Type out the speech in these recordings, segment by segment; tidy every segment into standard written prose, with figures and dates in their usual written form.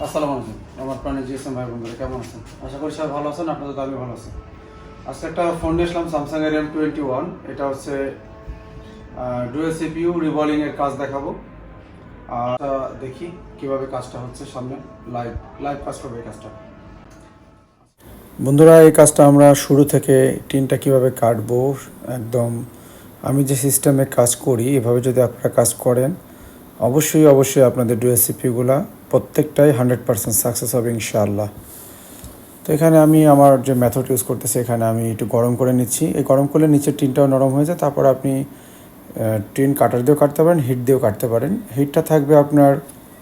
আসসালামু আলাইকুম আমার প্রাণের জিএসএম ভাই বন্ধুরা কেমন আছেন? আশা করি সবাই ভালো আছেন। আপনাদের তো আমি ভালো আছি। আজকে একটা ফোন নিয়ে আসলাম স্যামসাং এর M21। এটা হচ্ছে ডুয়াল সিপিইউ রিভলভিং এর কাজ দেখাবো। আর দেখি কিভাবে কাজটা হচ্ছে, সামনে লাইভ লাইভ কাজ করবে এই কাজটা। বন্ধুরা, এই কাজটা আমরা শুরু থেকে টিনটা কিভাবে কাটবো একদম আমি যে সিস্টেমে কাজ করি এভাবে যদি আপনারা কাজ করেন অবশ্যই আপনাদের ডুয়াল সিপিইউগুলা প্রত্যেকটাই 100% সাকসেস হবে ইনশাআল্লাহ। তো এখানে আমি আমার যে মেথড ইউজ করতেছি, এখানে আমি একটু গরম করে নিচ্ছি। এই গরম করলে নিচের টিনটাও নরম হয়ে যায়। তারপর আপনি টিন কাটার দিয়েও কাটতে পারেন, হিট দিয়েও কাটতে পারেন। হিটটা থাকবে আপনার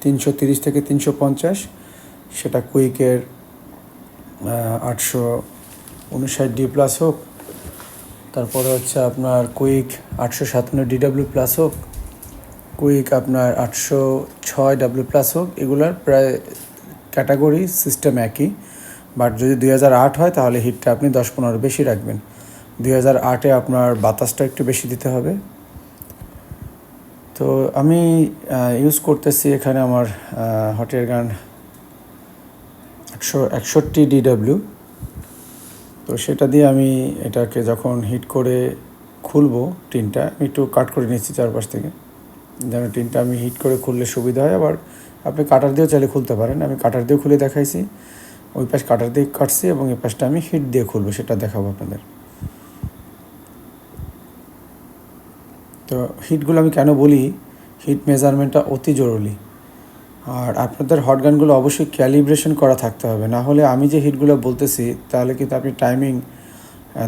330 থেকে 350, সেটা কুইকের 859D+ হোক, তারপরে হচ্ছে আপনার কুইক 857DW+ হোক, কুইক আপনার 806W+ হোক, এগুলার প্রায় ক্যাটাগরি সিস্টেম একই। বাট যদি 2008 হয় তাহলে হিটটা আপনি 10-15 বেশি রাখবেন। 2008-এ আপনার বাতাসটা একটু বেশি দিতে হবে। তো আমি ইউজ করতেছি এখানে আমার হট এয়ার গান 861DW। তো সেটা দিয়ে আমি এটাকে যখন হিট করে খুলবো টিনটা, আমি একটু কাট করে নিচ্ছি চারপাশ থেকে, যেন টিনটা আমি হিট করে খুললে সুবিধা হয়। আবার আপনি কাটার দিয়েও চাইলে খুলতে পারেন। আমি কাটার দিয়েও খুলে দেখাইছি, ওই পাশ কাটার দিয়ে কাটছি এবং এই পাশটা আমি হিট দিয়ে খুলবো, সেটা দেখাবো আপনাদের। তো হিটগুলো আমি কেন বলি, হিট মেজারমেন্টটা অতি জরুরি। আর আপনাদের হট গানগুলো অবশ্যই ক্যালিব্রেশন করা থাকতে হবে, না হলে আমি যে হিটগুলো বলতেছি তাহলে কিন্তু আপনি টাইমিং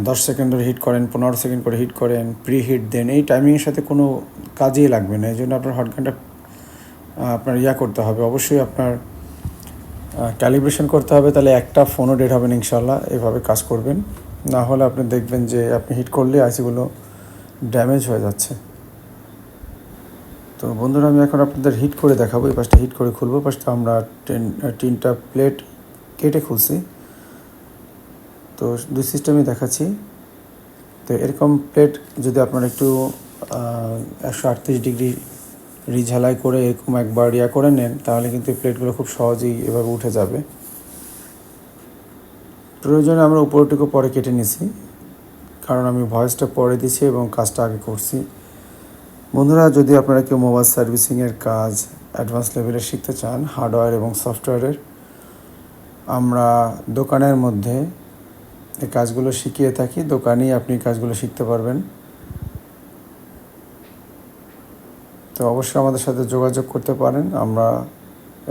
10 সেকেন্ড ধরে হিট করেন, 15 সেকেন্ড করে হিট করেন, প্রি হিট দেন, এই টাইমিংয়ের সাথে কোনো কাজেই লাগবে না। এই জন্য আপনার হট গানটা আপনার করতে হবে, অবশ্যই আপনার ক্যালিব্রেশন করতে হবে। তাহলে একটা ফোনও ডেড হবে না ইনশাল্লাহ। এভাবে কাজ করবেন, না হলে আপনি দেখবেন যে আপনি হিট করলে আইসিগুলো ড্যামেজ হয়ে যাচ্ছে। তো বন্ধুরা, আমি এখন আপনাদের হিট করে দেখাবো। এই পাশটা হিট করে খুলবো, পাশটা আমরা টিনটা প্লেট কেটে খুলছি। তো দুই সিস্টেমই দেখাচ্ছি। তো এরকম প্লেট যদি আপনারা একটু 138 ডিগ্রি রিঝালাই করে এরকম একবার করে নেন, তাহলে কিন্তু এই প্লেটগুলো খুব সহজেই এভাবে উঠে যাবে। প্রয়োজনে আমরা উপরটুকু পরে কেটে নিছি, কারণ আমি ভয়েসটা পরে দিছি এবং কাজটা আগে করছি। বন্ধুরা, যদি আপনারা কেউ মোবাইল সার্ভিসিংয়ের কাজ অ্যাডভান্স লেভেলের শিখতে চান, হার্ডওয়্যার এবং সফটওয়্যারের, আমরা দোকানের মধ্যে এই কাজগুলো শিখিয়ে থাকি। দোকানেই আপনি কাজগুলো শিখতে পারবেন। তো অবশ্যই আমাদের সাথে যোগাযোগ করতে পারেন। আমরা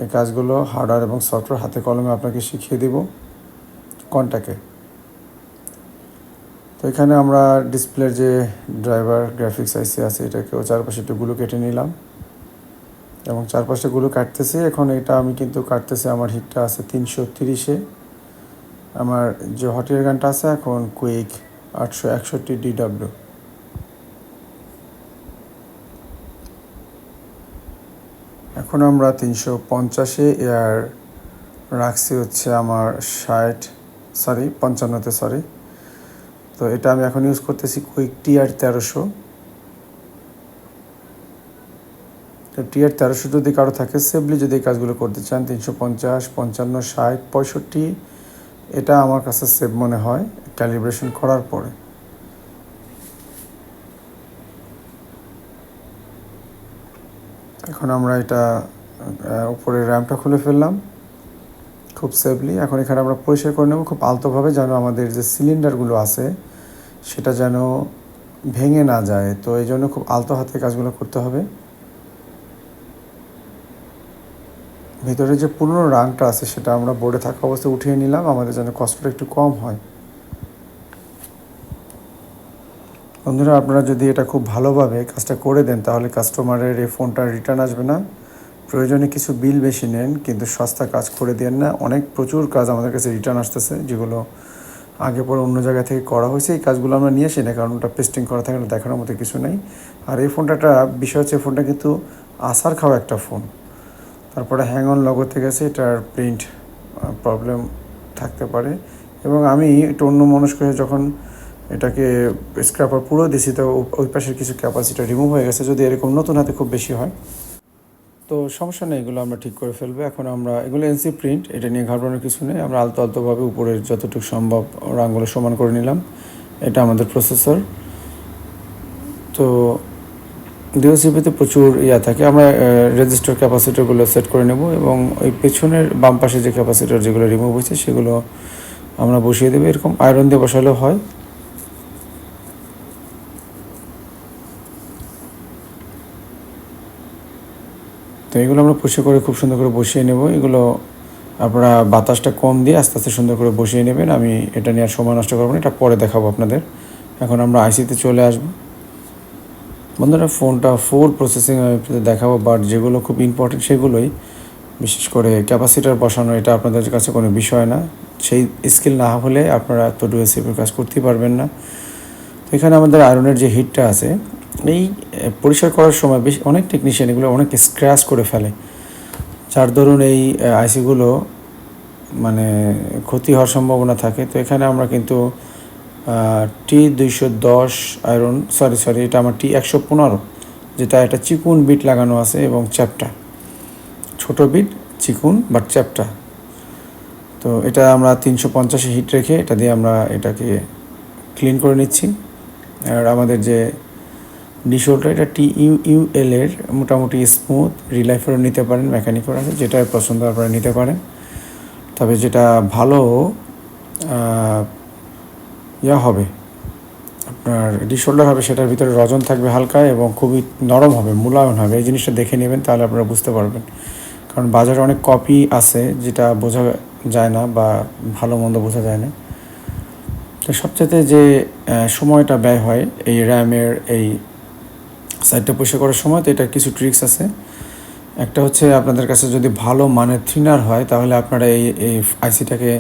এই কাজগুলো হার্ডওয়্যার এবং সফটওয়্যার হাতে কলমে আপনাকে শিখিয়ে দেব কন্ট্যাক্টে। তো এখানে আমরা ডিসপ্লের যে ড্রাইভার গ্রাফিক্স আইসি আছে, এটাকেও চারপাশে একটু গুলো কেটে নিলাম এবং চারপাশে গুলো কাটতেছি। এখন এটা আমি কিন্তু কাটতেছি, আমার হিটটা আছে 330-এ। আমার যে হট এয়ার গানটা আছে এখন কুইক 861DW। এখন আমরা 350-এ এয়ার রাখছি হচ্ছে আমার 55-তে সরি। তো এটা আমি এখন ইউজ করতেছি কুইক TR1300। তো TR1300 যদি কারো থাকে, সেফলি যদি এই কাজগুলো করতে চান, 350, 55, 60, 65 এটা আমার কাছে সেভ মনে হয় ক্যালিব্রেশন করার পরে। এখন আমরা এটা উপরে র্যামটা খুলে ফেললাম খুব সেফলি। এখন এখানে আমরা পরিষ্কার করে নেব খুব আলতোভাবে, যেন আমাদের যে সিলিন্ডারগুলো আছে সেটা যেন ভেঙে না যায়। তো এই জন্য খুব আলতো হাতে কাজগুলো করতে হবে। ভিতরে যে পুরনো রাংটা আছে সেটা আমরা বোর্ডে থাকা অবস্থায় উঠিয়ে নিলাম, আমাদের যেন কষ্টটা একটু কম হয়। বন্ধুরা, আপনারা যদি এটা খুব ভালোভাবে কাজটা করে দেন, তাহলে কাস্টমারের এই ফোনটা রিটার্ন আসবে না। প্রয়োজনে কিছু বিল বেশি নেন, কিন্তু সস্তা কাজ করে দেন না। প্রচুর কাজ আমাদের কাছে রিটার্ন আসতেছে, যেগুলো আগে পরে অন্য জায়গা থেকে করা হয়েছে। এই কাজগুলো আমরা নিয়ে আসি না, কারণ ওটা পেস্টিং করা থাকে না, দেখানোর মতো কিছু নেই। আর এই ফোনটা বিষয় হচ্ছে, ফোনটা কিন্তু আসার খাওয়া একটা ফোন। তারপরে হ্যাং অন লগতে গেছে, এটার প্রিন্ট প্রবলেম থাকতে পারে। এবং আমি একটু অন্য মনস্ক হয়ে যখন এটাকে স্ক্র্যাপার পুরো দিছি, তো ওই পাশের কিছু ক্যাপাসিটি রিমুভ হয়ে গেছে। যদি এরকম নতুন হাতে খুব বেশি হয়, তো সমস্যা নেই, এগুলো আমরা ঠিক করে ফেলবো। এখন আমরা এগুলো এনসি প্রিন্ট, এটা নিয়ে ঘাবড়ানোর কিছু নেই। আমরা আলতো আলতোভাবে উপরের যতটুকু সম্ভব রাঙগুলো সমান করে নিলাম। এটা আমাদের প্রসেসর। তো ডিওসিপিতে প্রচুর থাকে, আমরা রেজিস্টার ক্যাপাসিটারগুলো সেট করে নেব এবং ওই পেছনের বাম পাশে যে ক্যাপাসিটার যেগুলো রিমুভ হয়েছে সেগুলো আমরা বসিয়ে দেবো। এরকম আয়রন দিয়ে বসালেও হয়। তো এগুলো আমরা পরিষ্কার করে খুব সুন্দর করে বসিয়ে নেব। এগুলো আপনারা বাতাসটা কম দিয়ে আস্তে আস্তে সুন্দর করে বসিয়ে নেবেন। আমি এটা নিয়ে আর সময় নষ্ট করবো না, এটা পরে দেখাবো আপনাদের। এখন আমরা আইসিতে চলে আসবো। বন্ধুরা, ফোনটা ফুল প্রসেসিং আমি আপনাদের দেখাবো, বাট যেগুলো খুব ইম্পর্টেন্ট সেগুলোই, বিশেষ করে ক্যাপাসিটার বসানো, এটা আপনাদের কাছে কোনো বিষয় না। সেই স্কিল না হলে আপনারা তো ডিওসিপির কাজ করতেই পারবেন না। তো এখানে আমাদের আয়রনের যে হিটটা আছে, এই পরিষ্কার করার সময় বেশ অনেক টেকনিশিয়ান এগুলো অনেক স্ক্র্যাচ করে ফেলে, যার দরুন এই আইসিগুলো মানে ক্ষতি হওয়ার সম্ভাবনা থাকে। তো এখানে আমরা কিন্তু T210 আয়রন, সরি এটা আমার T115, যেটা একটা চিকুন বিট লাগানো আছে এবং চ্যাপটা, ছোট বিট চিকুন বাট চ্যাপটা। তো এটা আমরা 350 হিট রেখে এটা দিয়ে আমরা এটাকে ক্লিন করে নিচ্ছি। আর আমাদের যে ডিশোলটা, এটা TUUL এর, মোটামুটি স্মুথ, রিলাইফারও নিতে পারেন, মেকানিকও আছে, যেটা পছন্দ আপনারা নিতে পারেন। তবে যেটা ভালো হবে, আপনার ডিশোল্ডার হবে, সেটার ভিতরে রজন থাকবে হালকা এবং খুবই নরম হবে, মূল্যায়ন হবে। এই জিনিসটা দেখে নেবেন, তাহলে আপনারা বুঝতে পারবেন। কারণ বাজারে অনেক কপি আছে যেটা বোঝা যায় না বা ভালো মন্দ বোঝা যায় না। তো সবচেয়ে যে সময়টা ব্যয় হয় এই র্যামের এই সাইডটা পরিষ্কার করার সময়, তো এটার কিছু ট্রিক্স আছে। একটা হচ্ছে, আপনাদের কাছে যদি ভালো মানের থিনার হয় তাহলে আপনারা এই আইসিটাকে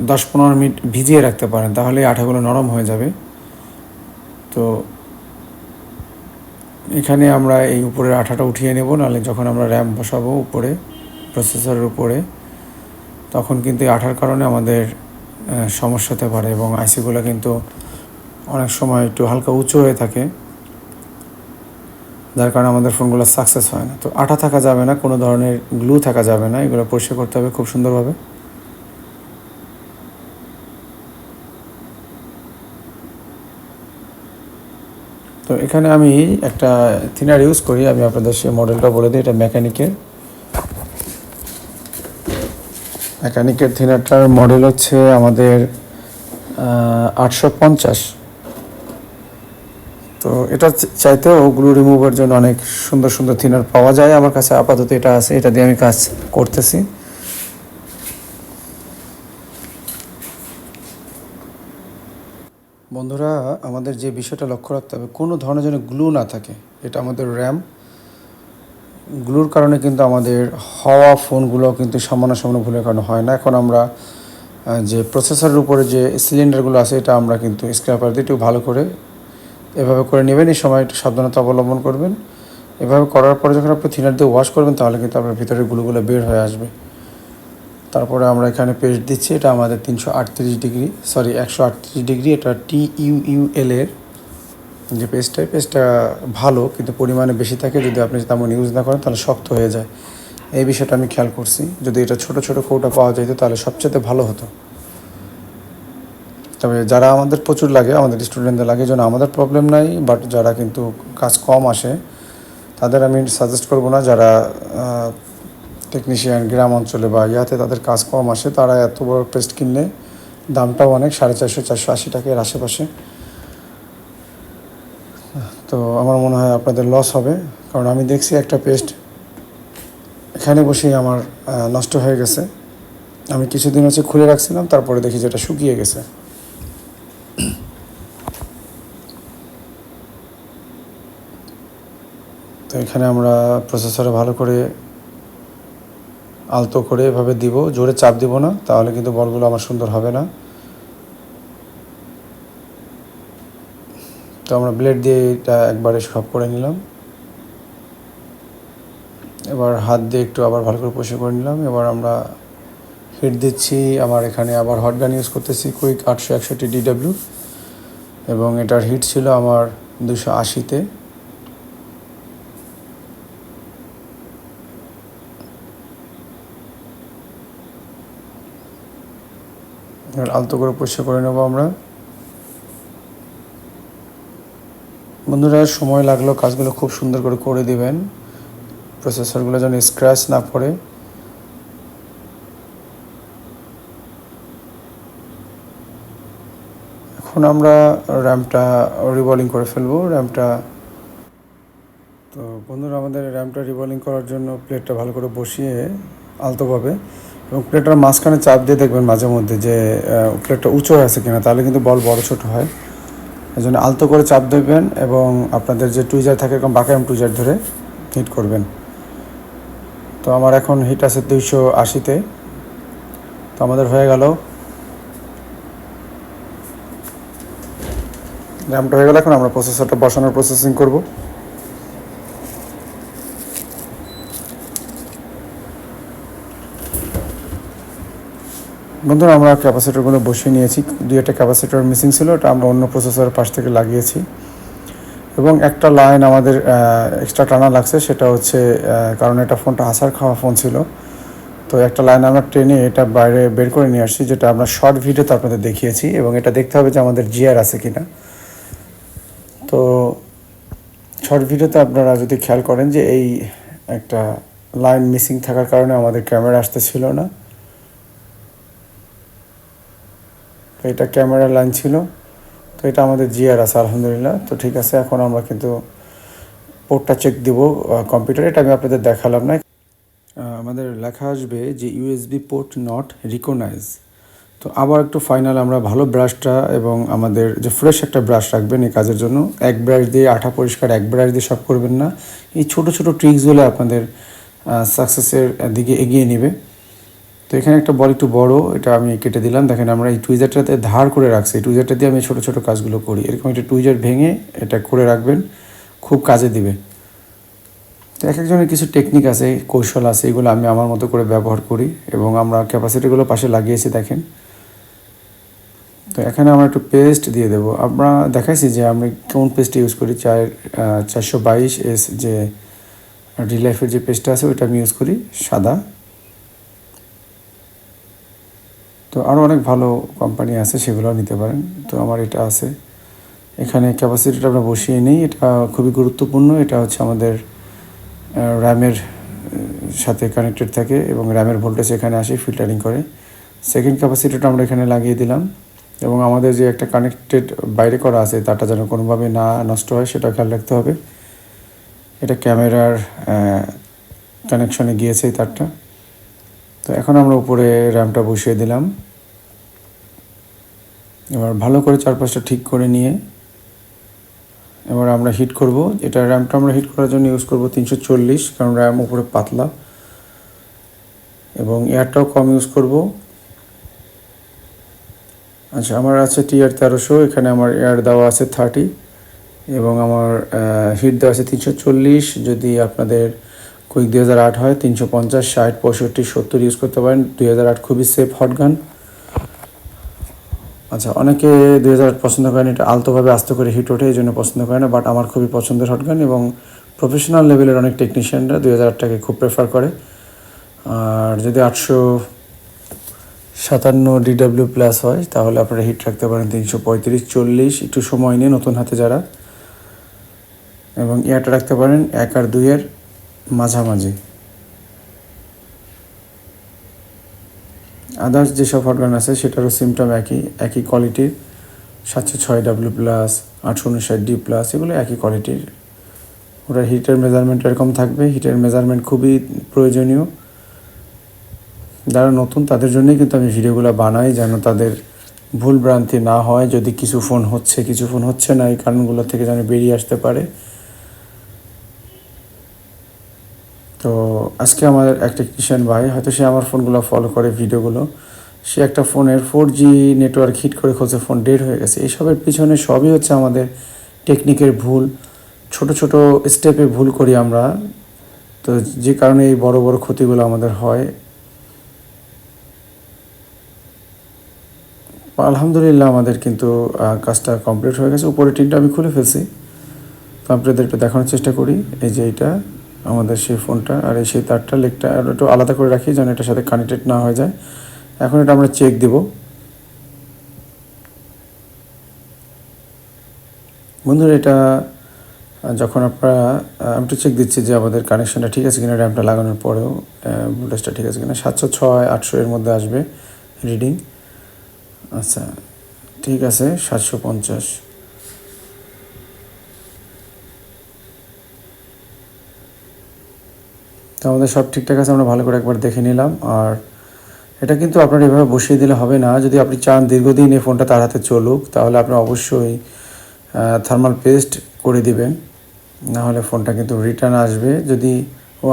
10-15 মিনিট ভিজিয়ে রাখতে পারেন, তাহলে আঠাগুলো নরম হয়ে যাবে। তো এখানে আমরা এই উপরের আঠাটা উঠিয়ে নেব, নাহলে যখন আমরা র্যাম বসাবো উপরে প্রসেসরের উপরে, তখন কিন্তু এই আঠার কারণে আমাদের সমস্যা হতে পারে এবং আইসিগুলো কিন্তু অনেক সময় একটু হালকা উঁচু হয়ে থাকে, যার কারণে আমাদের ফোনগুলো সাকসেস হয় না। তো আঠা থাকা যাবে না, কোনো ধরনের গ্লু থাকা যাবে না, এগুলো পরিষ্কার করতে হবে খুব সুন্দরভাবে। তো এখানে আমি একটা থিনার ইউজ করি, আমি আপনাদের সে মডেলটা বলে দিই। এটা মেকানিকের থিনারটার মডেল হচ্ছে আমাদের 850। তো এটা চাইতেও গ্লু রিমুভার জন্য অনেক সুন্দর সুন্দর থিনার পাওয়া যায়। আমার কাছে আপাতত এটা আছে, এটা দিয়ে আমি কাজ করতেছি। বন্ধুরা, আমাদের যে বিষয়টা লক্ষ্য রাখতে হবে, কোনো ধরনের যেন গ্লু না থাকে। এটা আমাদের র্যাম, গ্লুর কারণে কিন্তু আমাদের হওয়া ফোনগুলো কিন্তু সামান্য ভুলের কারণে হয় না। এখন আমরা যে প্রসেসরের উপরে যে সিলিন্ডারগুলো আছে, এটা আমরা কিন্তু স্ক্র্যাপার দিয়ে একটু ভালো করে এভাবে করে নেবেন। এই সময় একটু সাবধানতা অবলম্বন করবেন। এভাবে করার পরে যখন আপনি থিনার দিয়ে ওয়াশ করবেন, তাহলে কিন্তু আপনার ভিতরে গ্লুগুলো বের হয়ে আসবে। তারপরে আমরা এখানে পেস্ট দিচ্ছি, এটা আমাদের 138 ডিগ্রি, এটা TUUL এর যে পেস্টটা ভালো, কিন্তু পরিমাণে বেশি থাকে। যদি আপনি তেমন ইউজ না করেন তাহলে শক্ত হয়ে যায়। এই বিষয়টা আমি খেয়াল করছি। যদি এটা ছোট ছোট কৌটা পাওয়া যেত তাহলে সবচেয়ে ভালো হতো। তবে যারা আমাদের প্রচুর লাগে, আমাদের স্টুডেন্টদের লাগে, যেন আমাদের প্রবলেম নাই, বাট যারা কিন্তু কাজ কম আসে তাদের আমি সাজেস্ট করবো না। যারা টেকনিশিয়ান গ্রাম অঞ্চলে বা তাদের কাজ কম আসে, তারা এত বড় পেস্ট কিনলে দামটাও অনেক, 450-480 টাকা এর আশেপাশে। তো আমার মনে হয় আপনাদের লস হবে, কারণ আমি দেখছি একটা পেস্ট এখানে বসেই আমার নষ্ট হয়ে গেছে। আমি কিছুদিন হচ্ছে খুলে রাখছিলাম, তারপরে দেখি যেটা শুকিয়ে গেছে। তো এখানে আমরা প্রসেসরে ভালো করে আলতো করে এভাবে দিব, জোরে চাপ দিব না, তাহলে কিন্তু বলগুলো আমার সুন্দর হবে না। তো আমরা ব্লেড দিয়ে এটা একবারে সব করে নিলাম। এবার হাত দিয়ে একটু আবার ভালো করে পরিষ্কার করে নিলাম। এবার আমরা হিট দিচ্ছি। আমার এখানে আবার হট গান ইউজ করতেছি, কুইক 861 DW, এবং এটার হিট ছিল আমার 280-তে। এবার আলতো করে পরিষ্কার করে নেবো আমরা। বন্ধুরা, সময় লাগলো, কাজগুলো খুব সুন্দর করে করে দিবেন, প্রসেসরগুলো যেন স্ক্র্যাচ না পড়ে। এখন আমরা র্যামটা রিবলিং করে ফেলবো। তো বন্ধুরা, আমাদের র্যামটা রিবলিং করার জন্য প্লেটটা ভালো করে বসিয়ে আলতোভাবে, এবং প্লেটটার মাঝখানে চাপ দিয়ে দেখবেন মাঝে মধ্যে যে প্লেটটা উঁচু আছে কিনা, তাহলে কিন্তু বল বড় ছোট হয়। এই জন্য আলতো করে চাপ দেবেন এবং আপনাদের যে টুইজার থাকে এরকম বাঁকাম টুইজার ধরে হিট করবেন। তো আমার এখন হিট আছে 280-তে। তো আমাদের হয়ে গেল, র্যামটা হয়ে গেল। এখন আমরা প্রসেসরটা বসানোর প্রসেসিং করব। বন্ধুরা, আমরা ক্যাপাসিটরগুলো বসিয়ে নিয়েছি। 2-একটা ক্যাপাসিটর মিসিং ছিল, ওটা আমরা অন্য প্রসেসরের পাশ থেকে লাগিয়েছি। এবং একটা লাইন আমাদের এক্সট্রা টানা লাগছে, সেটা হচ্ছে কারণ এটা ফোনটা আসার খাওয়া ফোন ছিল। তো একটা লাইন আমরা টেনে এটা বাইরে বের করে নিয়ে আসছি, যেটা আমরা শর্ট ভিডিওতে আপনাদের দেখিয়েছি। এবং এটা দেখতে হবে যে আমাদের জিআর আছে কিনা। তো শর্ট ভিডিওতে আপনারা যদি খেয়াল করেন যে এই একটা লাইন মিসিং থাকার কারণে আমাদের ক্যামেরা আসতেছিল না। তো এটা ক্যামেরা লাইন ছিল, তো এটা আমাদের জিআর আছে আলহামদুলিল্লাহ। তো ঠিক আছে, এখন আমরা কিন্তু পোর্টটা চেক দিব কম্পিউটারে। এটা আমি আপনাদের দেখালাম না। আমাদের লেখা আসবে যে ইউএসবি পোর্ট নট রিকগনাইজ। তো আবার একটু ফাইনাল আমরা ভালো ব্রাশটা এবং আমাদের যে ফ্রেশ একটা ব্রাশ রাখবেন এই কাজের জন্য। এক ব্রাশ দিয়ে আঠা পরিষ্কার, এক ব্রাশ দিয়ে সব করবেন না। এই ছোটো ছোটো ট্রিক্সগুলো আপনাদের সাকসেসের দিকে এগিয়ে নেবে। তো এখানে একটা বল একটু বড়, এটা আমি কেটে দিলাম। দেখেন আমরা এই টুইজারটাতে ধার করে রাখছি, এই টুইজারটা দিয়ে আমি ছোটো ছোটো কাজগুলো করি। এরকম একটা টুইজার ভেঙে এটা করে রাখবেন, খুব কাজে দিবে। তো এক একজনের কিছু টেকনিক আছে, কৌশল আছে, এগুলো আমি আমার মতো করে ব্যবহার করি। এবং আমরা ক্যাপাসিটিগুলো পাশে লাগিয়েছি দেখেন। তো এখানে আমরা একটু পেস্ট দিয়ে দেবো। আমরা দেখাইছি যে আমরা কোন পেস্ট ইউজ করি। 422S যে রিলাইফের যে পেস্টটা আছে ওইটা আমি ইউজ করি, সাদা। তো আরও অনেক ভালো কোম্পানি আছে, সেগুলো নিতে পারেন। তো আমার এটা আছে। এখানে ক্যাপাসিটিটা আমরা বসিয়ে নিই, এটা খুবই গুরুত্বপূর্ণ। এটা হচ্ছে আমাদের র্যামের সাথে কানেক্টেড থাকে এবং র্যামের ভোল্টেজ এখানে আসে ফিল্টারিং করে। সেকেন্ড ক্যাপাসিটিটা আমরা এখানে লাগিয়ে দিলাম। এবং আমাদের যে একটা কানেক্টেড বাইরে করা আছে তারটা যেন কোনোভাবে না নষ্ট হয় সেটা খেয়াল রাখতে হবে। এটা ক্যামেরার কানেকশনে গিয়েছে এই তারটা। তো এখন আমরা উপরে র্যামটা বসিয়ে দিলাম। এবার ভালো করে চারপাশটা ঠিক করে নিয়ে এবার আমরা হিট করব। এটা র্যামটা আমরা হিট করার জন্য ইউজ করব 340, কারণ র্যাম উপরে পাতলা, এবং এয়ারটাও কম ইউজ করব। আচ্ছা, আমার আছে TR1300, এখানে আমার এয়ার দেওয়া আছে 30 এবং আমার হিট দেওয়া আছে 340। যদি আপনাদের কুইক 2008 হয় 350, 60, 65, 70 ইউজ করতে পারেন। 2008 খুবই সেফ হটগান। আচ্ছা, অনেকে 2008 পছন্দ করেন, এটা আলতোভাবে আস্তে করে হিট ওঠে, এই জন্য পছন্দ করে না। বাট আমার খুবই পছন্দের হটগান এবং প্রফেশনাল লেভেলের অনেক টেকনিশিয়ানরা 2008টাকে খুব প্রেফার করে। আর যদি 857 DW প্লাস হয় তাহলে আপনারা হিট রাখতে পারেন 335, 40, একটু সময় নিয়ে নতুন হাতে যারা। এবং এয়ারটা রাখতে পারেন 1 আর 2-এর মাঝামাঝি। আদার্স যেসব হটগান আছে সেটারও সিমটম একই কোয়ালিটির। 706W প্লাস, 859D প্লাস, এগুলো একই কোয়ালিটির। ওটা হিটের মেজারমেন্ট এরকম থাকবে। হিটের মেজারমেন্ট খুবই প্রয়োজনীয়। যারা নতুন তাদের জন্যই কিন্তু আমি ভিডিওগুলো বানাই, যেন তাদের ভুল ভ্রান্তি না হয়। যদি কিছু ফোন হচ্ছে কিছু ফোন হচ্ছে না, এই কারণগুলো থেকে যেন বেরিয়ে আসতে পারে। তো আজকে আমাদের এক টেকনিশিয়ান ভাই, হয়তো সে আমার ফোনগুলো ফলো করে ভিডিওগুলো, সে একটা ফোনের 4G নেটওয়ার্ক হিট করে খুঁজে ফোন ডেড হয়ে গেছে। এইসবের পিছনে সবই হচ্ছে আমাদের টেকনিকের ভুল, ছোট ছোট স্টেপে ভুল করি আমরা। তো যে কারণে এই বড় বড় ক্ষতিগুলো আমাদের হয়। আলহামদুলিল্লাহ আমাদের কিন্তু কাজটা কমপ্লিট হয়ে গেছে। উপরের টিনটা আমি খুলে ফেলছি। তো আপনাদের একটু দেখানোর চেষ্টা করি। এই যে এইটা আমাদের সেই ফোনটা, আর এই সেই তারটা লেগটা একটু আলাদা করে রাখি যেন এটার সাথে কানেক্টেড না হয়ে যায়। এখন এটা আমরা চেক দেব। বন্ধুরা এটা যখন আপনারা আমি একটু চেক দিচ্ছি যে আমাদের কানেকশানটা ঠিক আছে কিনা, র্যামটা লাগানোর পরেও ভোল্টেজটা ঠিক আছে কিনা। 706 800 এর মধ্যে আসবে রিডিং। আচ্ছা ঠিক আছে, 750। তো আমাদের সব ঠিকঠাক আছে, আমরা ভালো করে একবার দেখে নিলাম। আর এটা কিন্তু আপনার এভাবে বসিয়ে দিলে হবে না। যদি আপনি চান দীর্ঘদিন এই ফোনটা তার হাতে চলুক, তাহলে আপনি অবশ্যই থার্মাল পেস্ট করে দিবেন, নাহলে ফোনটা কিন্তু রিটার্ন আসবে। যদি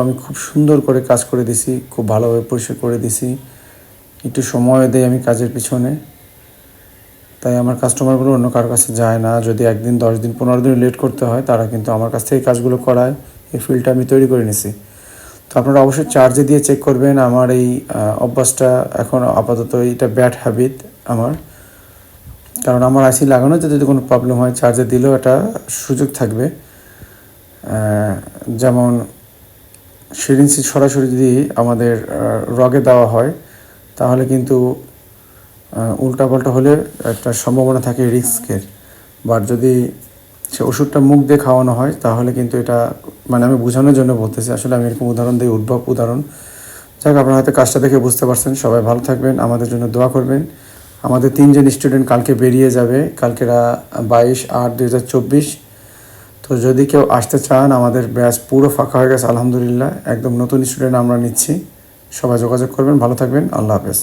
আমি খুব সুন্দর করে কাজ করে দিছি, খুব ভালোভাবে পরিষ্কার করে দিছি, একটু সময় দেই আমি কাজের পিছনে, তাই আমার কাস্টমারগুলো অন্য কারোর কাছে যায় না। যদি 1 দিন 10 দিন 15 দিন লেট করতে হয়, তারা কিন্তু আমার কাছ থেকে কাজগুলো করায়। এই ফিল্ডটা আমি তৈরি করে নিছি। তো আপনারা অবশ্যই চার্জে দিয়ে চেক করবেন। আমার এই অভ্যাসটা এখন আপাতত এইটা ব্যাড হ্যাবিট আমার, কারণ আমার আইসি লাগানোতে যদি কোনো প্রবলেম হয়, চার্জে দিলেও একটা সুযোগ থাকবে। যেমন সিরিঞ্জ সরাসরি যদি আমাদের রগে দেওয়া হয়, তাহলে কিন্তু উল্টাপাল্টা হলে একটা সম্ভাবনা থাকে রিস্কের। বাট যদি সে ওষুধটা মুখ দিয়ে খাওয়ানো হয়, তাহলে কিন্তু এটা মানে আমি বোঝানোর জন্য বলতেছি, আসলে আমি এরকম উদাহরণ দিই, উদ্ভব উদাহরণ। যাক, আপনারা হয়তো কাজটা দেখে বুঝতে পারছেন। সবাই ভালো থাকবেন, আমাদের জন্য দোয়া করবেন। আমাদের 3 জন স্টুডেন্ট কালকে বেরিয়ে যাবে, কালকেরা 22/8/2024। তো যদি কেউ আসতে চান, আমাদের ব্যাচ পুরো ফাঁকা হয়ে গেছে আলহামদুলিল্লাহ, একদম নতুন স্টুডেন্ট আমরা নিচ্ছি। সবাই যোগাযোগ করবেন, ভালো থাকবেন, আল্লাহ হাফেজ।